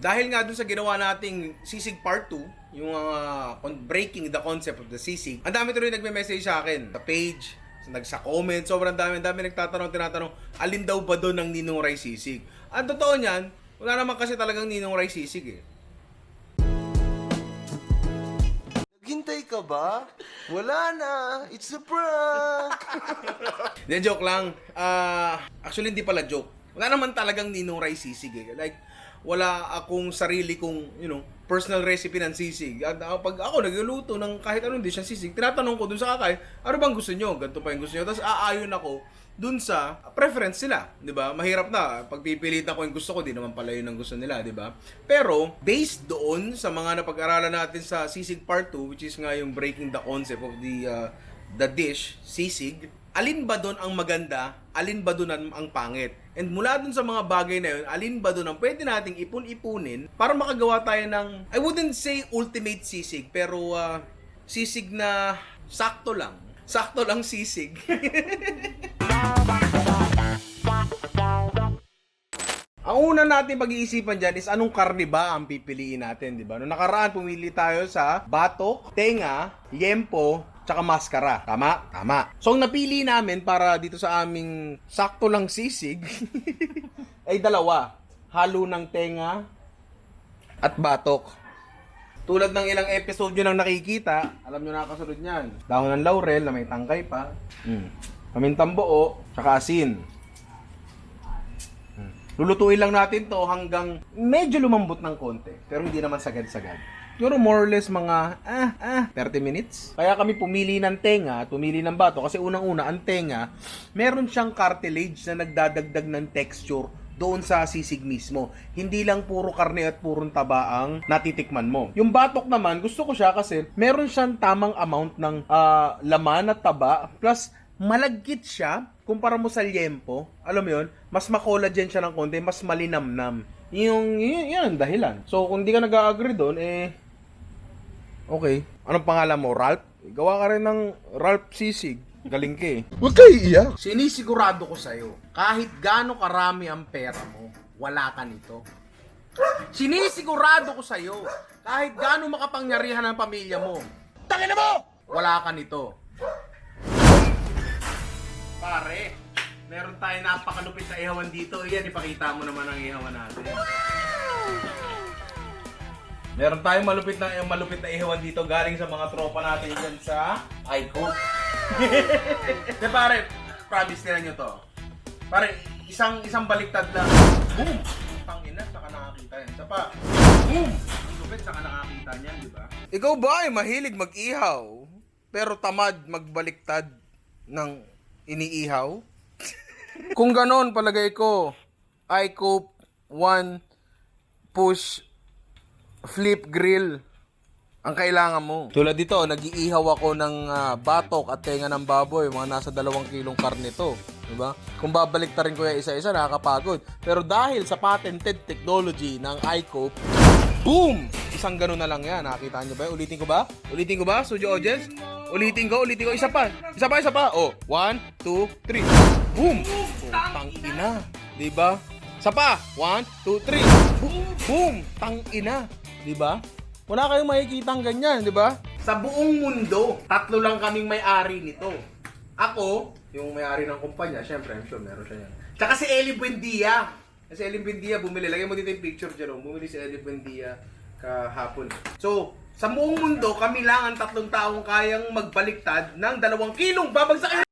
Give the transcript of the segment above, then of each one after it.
Dahil nga dun sa ginawa nating sisig part 2, yung breaking the concept of the sisig, ang dami tuloy nagme-message sa akin sa page, nagsa-comment, sobrang dami tinatanong, alin daw ba doon ang Ninong Ray sisig? Ang totoo niyan, wala naman kasi talagang Ninong Ray sisig eh. Naghintay ka ba? Wala na. It's a prank. Then joke lang. Actually hindi pala joke. Wala naman talagang Ninong Ray sisig eh. Like, wala akong sarili kong, personal recipe ng sisig. At pag ako nagluluto ng kahit anong dish ng sisig, tinatanong ko dun sa kakain, ano bang gusto nyo? Ganito pa yung gusto nyo. Tapos aayon ako dun sa preference nila, 'di ba? Mahirap na pagpipilitan ko yung gusto ko, di naman pala yun ang gusto nila, 'di ba? Pero based doon sa mga napag-aralan natin sa sisig part 2, which is nga yung breaking the concept of the dish, sisig, alin ba doon ang maganda, alin ba doon ang pangit? And mula doon sa mga bagay na yun, alin ba doon ang pwede nating ipon-ipunin para makagawa tayo ng, I wouldn't say ultimate sisig, pero sisig na sakto lang. Sakto lang sisig. Ang una natin pag-iisipan dyan is anong karne ba ang pipiliin natin, di ba? Noong nakaraan, pumili tayo sa batok, tenga, yempo, tsaka maskara. Tama? Tama. So, ang napili namin para dito sa aming sakto lang sisig ay dalawa. Halo ng tenga at batok. Tulad ng ilang episode nyo nang nakikita, alam nyo na kasunod niyan. Dahon ng laurel na may tangkay pa. Pamintang buo, tsaka asin. Lulutuin lang natin to hanggang medyo lumambot ng konti. Pero hindi naman sagad-sagad. Siguro more or less mga 30 minutes. Kaya kami pumili ng tenga at pumili ng bato. Kasi unang-una, ang tenga, meron siyang cartilage na nagdadagdag ng texture doon sa sisig mismo. Hindi lang puro karne at purong taba ang natitikman mo. Yung batok naman, gusto ko siya kasi meron siyang tamang amount ng laman at taba. Plus, malagkit siya kumpara mo sa liempo. Alam mo yun? Mas ma-collagen siya ng konti, mas malinamnam. Yun ang dahilan. So, kung di ka nag-agree doon, okay. Anong pangalan mo? Ralph? Gawa ka rin ng Ralph Sisig. Galing ka eh. Huwag kayo iiyak. Sinisigurado ko sa'yo, kahit gaano karami ang pera mo, wala ka nito. Sinisigurado ko sa'yo, kahit gaano makapangyarihan ang pamilya mo, tangina mo! Wala ka nito. Pare, meron tayo napakalupit na ihawan dito. Yan, ipakita mo naman ang ihawan natin. Meron tayong malupit na ihawan dito galing sa mga tropa natin dyan sa iCook. De pare, promise nila nyo to. Pare, isang baliktad lang. Boom! Tangina, saka nakakita yan. Isa pa. Boom! Lupit, saka nakakita niyan, di ba? Ikaw ba ay mahilig mag-ihaw, pero tamad magbaliktad ng iniihaw? Kung ganon, palagay ko, iCook 1 push flip grill ang kailangan mo. Tulad dito, nag-iihaw ako ng batok at tenga ng baboy, mga nasa 2 kilong karne to, diba? Kung babaliktarin ko yung isa-isa, nakakapagod. Pero dahil sa patented technology ng iCook, boom! Isang ganun na lang yan. Nakakita nyo ba? Ulitin ko ba? Studio audience? Ulitin ko. Isa pa. Oh, 1, 2, 3. Boom! Tang-ina. Diba? Isa pa. 1, 2, 3. Boom! Tang-ina. Diba? Wala kayong makikitang ganyan, diba? Sa buong mundo, 3 lang kaming may-ari nito. Ako, yung may-ari ng kumpanya, syempre, I'm sure meron siya yan. Tsaka si Eli Buendia. Kasi Eli Buendia bumili. Lagay mo dito yung picture, Jerome. Bumili si Eli Buendia kahapon. So, sa buong mundo, kami lang ang 3 taong kayang magbaliktad ng 2 kilong babagsak.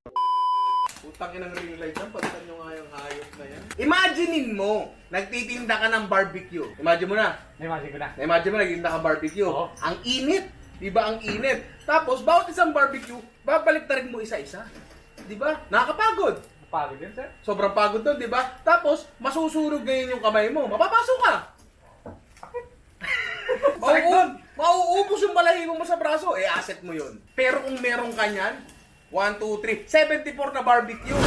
Utang inang ring light yan, pagtan nyo nga yung hayop na yan. Imaginein mo, nagtitinda ka ng barbecue. Imagine mo na. Imagine mo, nagtitinda ka barbecue. Oo. Ang init. Diba ang init? Tapos, bawat isang barbecue, babaliktarin mo isa-isa. Diba? Nakakapagod. Pagod din, sir. Sobrang pagod doon, diba? Tapos, masusunog ngayon yung kamay mo. Mapapasok ka. Mauubos yung balahibo mo sa braso. Asset mo yun. Pero kung meron ka niyan, 1, 2, 3, 74 na barbecue.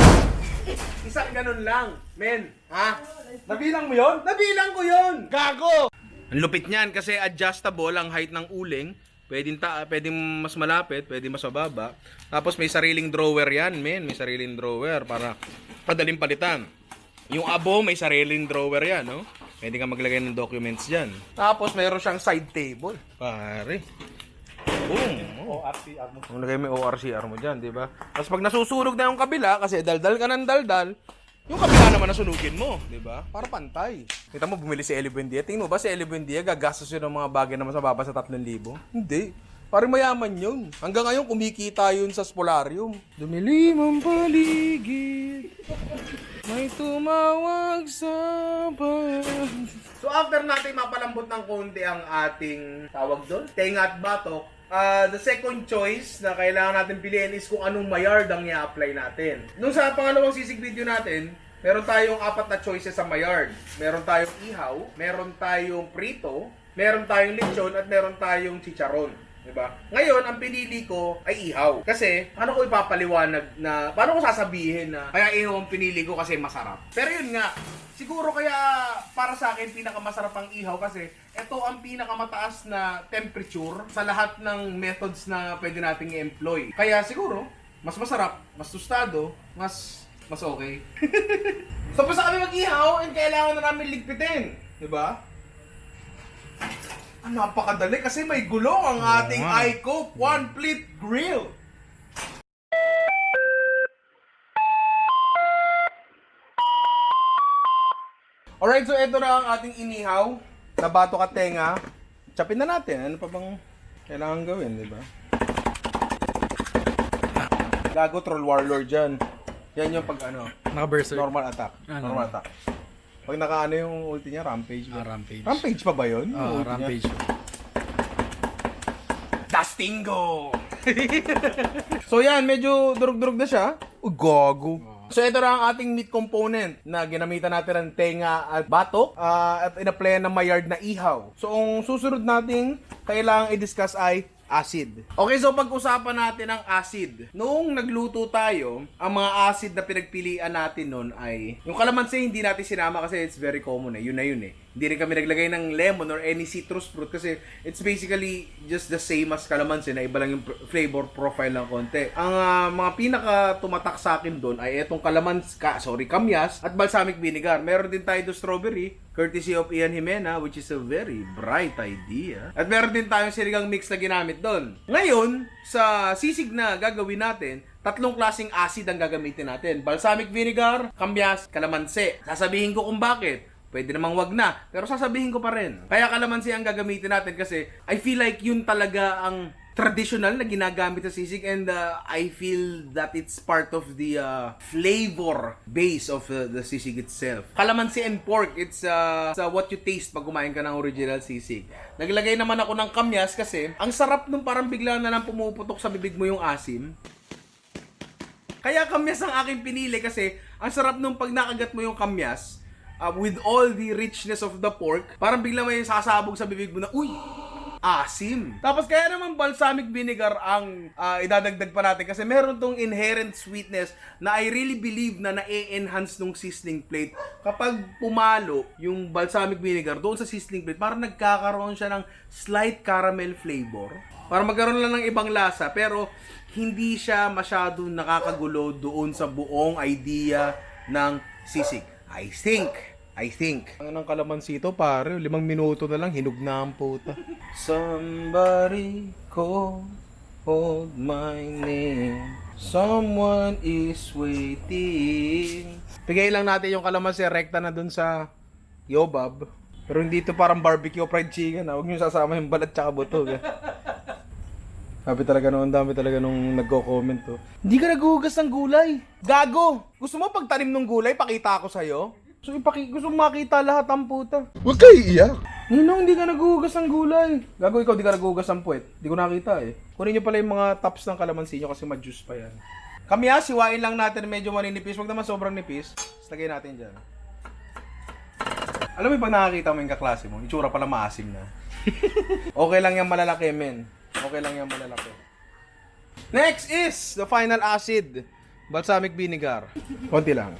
Isang ganun lang. Men, ha? Nabilang mo yun? Nabilang ko yun! Gago! Ang lupit niyan kasi adjustable ang height ng uling. Pwedeng mas malapit, pwedeng mas mababa. Tapos may sariling drawer yan, men. May sariling drawer para padaling palitan. Yung abo, may sariling drawer yan, no? Pwede ka maglagay ng documents dyan. Tapos, meron siyang side table. Pare. Boom. Oh. ORCR mo. Lagay mo yung ORCR mo dyan, di ba? Tapos pag nasusunog na yung kabila, kasi daldal ka ng daldal, yung kabila naman nasunugin mo, di ba? Para pantay. Kita mo, bumili si Eli Buendia. Tingin mo ba si Eli Buendia, gagastos yun ng mga bagay na masababa sa 3,000? Hindi. Parang mayaman yun. Hanggang ngayon, kumikita yun sa Spolarium. Dumilim ang paligid, may tumawag sa So after natin mapalambot ng konti ang ating tawag doon, tenga at batok, the second choice na kailangan natin piliin is kung anong Maillard ang i-apply natin. Nung sa pangalawang sisig video natin, meron tayong 4 na choices sa Maillard. Meron tayong ihaw, meron tayong prito, meron tayong lechon, at meron tayong chicharon. Diba? Ngayon, ang pinili ko ay ihaw. Kasi, paano ko ipapaliwanag na, paano ko sasabihin na, kaya ihaw ang pinili ko kasi masarap. Pero yun nga, siguro kaya para sa akin pinakamasarap ang ihaw kasi ito ang pinakamataas na temperature sa lahat ng methods na pwede nating i-employ. Kaya siguro, mas masarap, mas tostado, mas okay. So, basta kami mag-ihaw and kailangan na namin ligpitin. Diba? Napakadali kasi may gulong ang ating iCook One Plate Grill. Alright, so ito na ang ating inihaw na batok at tenga. Chapin na natin. Ano pa bang kailangan gawin, di ba? Gago, troll warlord dyan. Yan yung pag ano, Naka-berserk. normal attack. Ano? Normal attack. Pag nakaano yung ulti niya, rampage. Ba? Rampage. Rampage pa ba yun? Yung ulti niya? Rampage. Dastingo! So yan, medyo durug-durug na siya. Gago. So ito na ang ating meat component na ginamitan natin ng tenga at batok at in-applyan ng Maillard na ihaw. So ang susunod nating kailangang i-discuss ay acid. Okay, so pag-usapan natin ang acid. Noong nagluto tayo, ang mga acid na pinagpilian natin noon ay yung kalamansi hindi natin sinama kasi it's very common eh. Yun na yun eh. Hindi rin kami naglagay ng lemon or any citrus fruit kasi it's basically just the same as kalamansi na iba lang yung flavor profile ng konti. Ang mga pinaka tumatak sa akin doon ay etong kamyas at balsamic vinegar. Meron din tayo doon strawberry, courtesy of Ian Jimena, which is a very bright idea. At meron din tayong sinigang mix na ginamit doon. Ngayon, sa sisig na gagawin natin, 3 klaseng acid ang gagamitin natin. Balsamic vinegar, kamyas, kalamansi. Sasabihin ko kung bakit. Pwede namang wag na, pero sasabihin ko pa rin. Kaya kalamansi ang gagamitin natin kasi I feel like yun talaga ang traditional na ginagamit sa sisig and I feel that it's part of the flavor base of the sisig itself. Kalamansi and pork, it's what you taste pag kumain ka ng original sisig. Naglagay naman ako ng kamyas kasi ang sarap nung parang bigla na lang pumuputok sa bibig mo yung asim. Kaya kamyas ang aking pinili kasi ang sarap nung pag nakagat mo yung kamyas, with all the richness of the pork, parang bigla may sasabog sa bibig mo na, uy, asim. Tapos kaya naman balsamic vinegar ang idadagdag pa natin kasi meron tong inherent sweetness na I really believe na na-enhance nung seasoning plate. Kapag pumalo yung balsamic vinegar doon sa seasoning plate, parang nagkakaroon siya ng slight caramel flavor. Para magkaroon lang ng ibang lasa, pero hindi siya masyadong nakakagulo doon sa buong idea ng sisig. I think. Ang ng kalamansi ito, pare, 5 minuto na lang, hinog na ang puta. Somebody call, hold my name. Someone is waiting. Bigay lang natin yung kalamansi, rekta na dun sa Yobab. Pero hindi ito parang barbecue o fried chicken. Huwag nyo sasama yung balat tsaka buto. Dami talaga nung nagko-comment to. Hindi ka naghuhugas ng gulay. Gago! Gusto mo pagtanim ng gulay, pakita ako sa'yo? So, gusto mo makita lahat ang puta. Huwag kayo iiyak. Ninong, hindi ka naghuhugas ng gulay. Gago, ikaw di ka naghuhugas ng puwet. Di ko nakita eh. Kunin nyo pala yung mga tops ng kalamansi nyo kasi ma-juice pa yan. Kamyas, siwain lang natin medyo maninipis. Huwag naman sobrang nipis. Lagay natin dyan. Alam mo pag nakakita mo yung kaklase mo, itsura pala maasim na. Okay lang yung malalaki, men. Okay lang yung malalaki. Next is the final acid. Balsamic vinegar. Konti lang.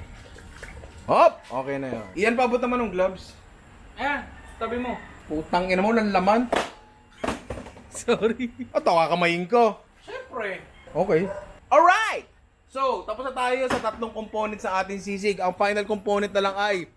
Hop! Okay na yun. Iyan, paabot naman ng gloves. Ayan, tabi mo. Putang ina mo, laman. Sorry. At kakamayin ko. Siyempre. Okay. Alright! So, tapos na tayo sa 3 components sa ating sisig. Ang final component na lang ay...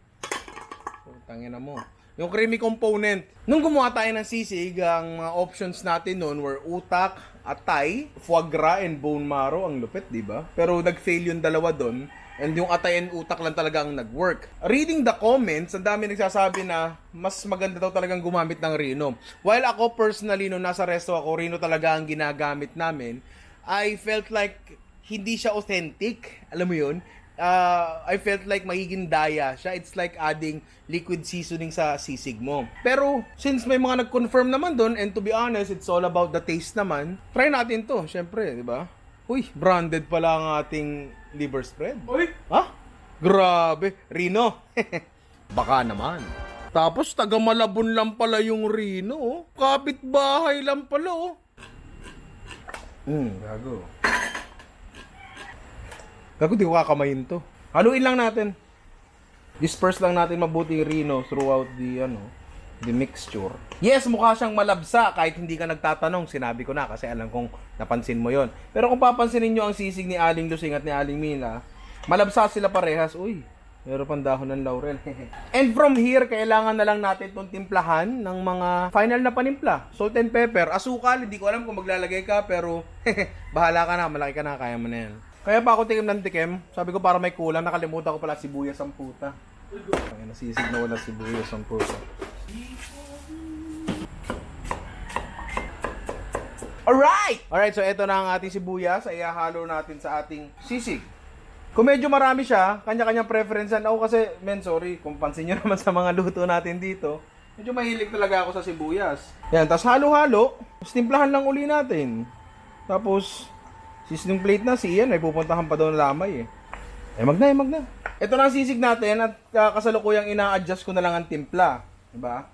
Putang ina mo. Yung creamy component. Nung gumawa tayo ng sisig, ang mga options natin noon were utak, atay, foie gras, and bone marrow. Ang lupit, di ba? Pero nag-fail yung dalawa doon. And yung atay and utak lang talaga ang nag-work. Reading the comments, ang dami nagsasabi na mas maganda daw talagang gumamit ng Reno. While ako personally, nung nasa resto ako, Reno talaga ang ginagamit namin. I felt like hindi siya authentic. Alam mo yun? I felt like magiging daya siya. It's like adding liquid seasoning sa sisig mo. Pero, since may mga nag-confirm naman doon, and to be honest, it's all about the taste naman, try natin to, syempre, di ba? Uy, branded pala ang ating liver spread. Uy! Ha? Grabe. Reno. Baka naman. Tapos, taga Malabon lang pala yung Reno. Oh. Kapitbahay lang pala, oh. Gago. Gago, di ko kakamayin to. Haluin lang natin. Disperse lang natin mabuti yung Reno throughout the mixture. Yes, mukha siyang malabsa kahit hindi ka nagtatanong. Sinabi ko na kasi alam kong napansin mo yon. Pero kung papansinin nyo ang sisig ni Aling Lusing at ni Aling Mila, malabsa sila parehas. Uy, meron pang dahon ng laurel. And from here, kailangan na lang natin itong timplahan ng mga final na panimpla. Salt and pepper, asukal, hindi ko alam kung maglalagay ka, pero bahala ka na, malaki ka na, kaya mo na yan. Kaya pa ako tikim ng tikim, sabi ko para may kulang, nakalimutan ko pala sibuyas ang puta. Ay, nasisig na wala sibuyas ang puta. Alright, so ito na ang ating sibuyas, ay ihahalo natin sa ating sisig. Kung medyo marami siya, kanya-kanyang preference yan. Ako kasi, sorry, kung pansin nyo naman sa mga luto natin dito, medyo mahilig talaga ako sa sibuyas. Yan, tapos halo-halo, timplahan lang uli natin. Tapos, seasoning plate na, si Ian, ay pupuntahan pa daw ng lamay eh. Mag na. Ito na ang sisig natin at kasalukuyang ina-adjust ko na lang ang timpla. Diba?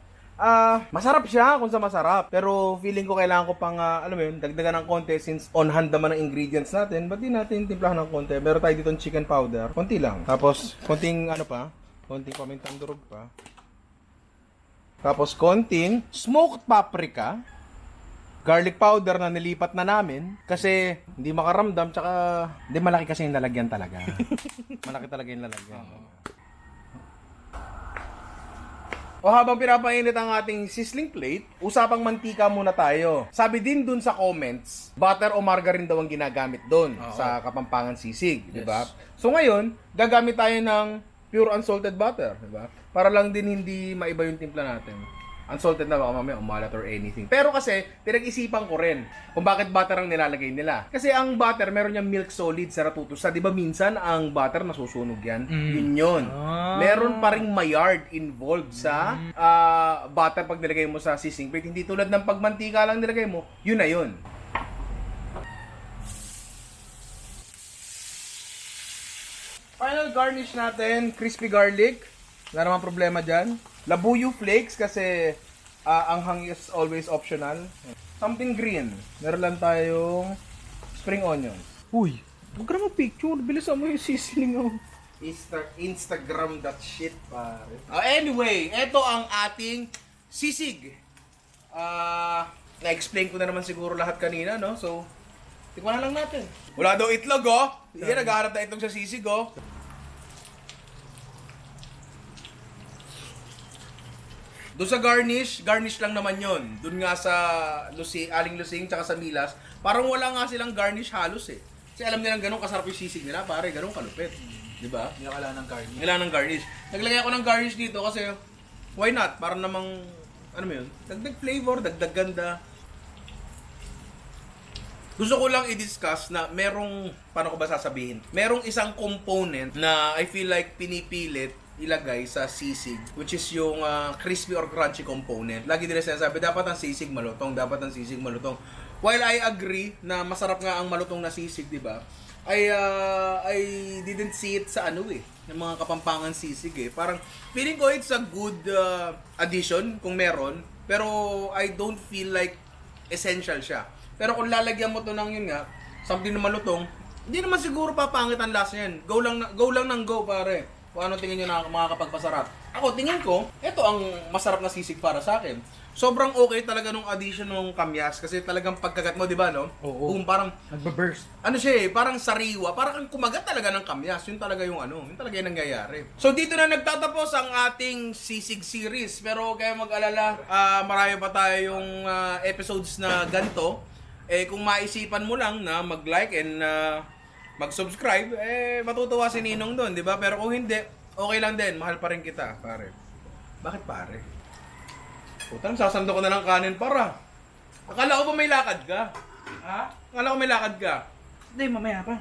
Masarap siya kung sa masarap. Pero feeling ko kailangan ko pang, alam mo yun, dagdagan ng konti since on hand naman ang ingredients natin. Ba't di natin timplahan ng konti? Meron tayo dito ng chicken powder. Konti lang. Tapos, konting konting pamintang durog pa. Tapos, konting smoked paprika. Garlic powder na nilipat na namin kasi hindi makaramdam tsaka hindi malaki kasi yung lalagyan talaga. Malaki talaga yung lalagyan. O habang pinapainit ang ating sizzling plate, usapang mantika muna tayo. Sabi din dun sa comments, butter o margarine daw ang ginagamit dun sa Kapampangan sisig, di ba? So ngayon, gagamit tayo ng pure unsalted butter, di ba? Para lang din hindi maiba yung timpla natin. Unsalted na baka mamaya umalat or anything. Pero kasi, pinag-isipan ko rin kung bakit butter ang nilalagay nila. Kasi ang butter, meron niyang milk solid sa ratutusa. Di ba minsan, ang butter nasusunog yan? Yun yun. Meron pa ring mayard involved sa butter pag nilagay mo sa sizzling plate. Hindi tulad ng pagmantika lang nilagay mo, yun na yun. Final garnish natin, crispy garlic. Wala namang problema dyan. Labuyo flakes kasi ang hang is always optional. Something green. Meron lang tayong spring onion. Uy, huwag ka naman picture. Bilisan mo yung sizzling mo. Instagram that shit, pare. Anyway, eto ang ating sisig. Na-explain ko na naman siguro lahat kanina, no? So, tikman na lang natin. Wala daw itlog, oh. Hindi, naghahanap na itlog sa sisig, oh. Doon sa garnish lang naman yon. Doon nga sa Aling Lusing tsaka sa Milas, parang wala nga silang garnish halos eh. Kasi alam nilang ganun kasarap yung sisig nila, pare, ganun kalupit. Di ba? Hindi kailangan ng garnish. Kailangan ng garnish. Naglagay ako ng garnish dito kasi why not? Para namang, ano mo yun? Dagdag flavor, dagdag ganda. Gusto ko lang i-discuss na paano ko ba sasabihin? Merong isang component na I feel like pinipilit ilagay sa sisig, which is yung crispy or crunchy component. Lagi nila sinasabi, dapat ang sisig malutong, dapat ang sisig malutong. While I agree na masarap nga ang malutong na sisig, di ba? I didn't see it sa ng mga Kapampangan sisig eh. Parang feeling ko it's a good addition kung meron, pero I don't feel like essential siya. Pero kung lalagyan mo to ng yun nga, something na malutong, hindi naman siguro papangit ang lasa yan. Go lang ng go, pare. Kung ano tingin nyo na makakapagpasarap. Ako, tingin ko, ito ang masarap na sisig para sa akin. Sobrang okay talaga nung addition ng kamyas kasi talagang pagkagat mo, di ba, no? Oo. Kung parang, Nagbe-burst. ano siya eh, parang sariwa, parang kang kumagat talaga ng kamyas. Yun talaga yung ano, yun talaga yung nangyayari. So dito na nagtatapos ang ating sisig series. Pero kaya mag-alala, marami pa tayong episodes na ganito. Eh kung maisipan mo lang na mag-like and mag-subscribe, eh matutuwa si Ninong doon, di ba? Pero kung hindi, okay lang din, mahal pa rin kita, pare. Bakit pare? Putang, sasando ko na ng kanin para. Akala ko ba may lakad ka? Ha? Akala ko may lakad ka. Hindi, mamaya pa.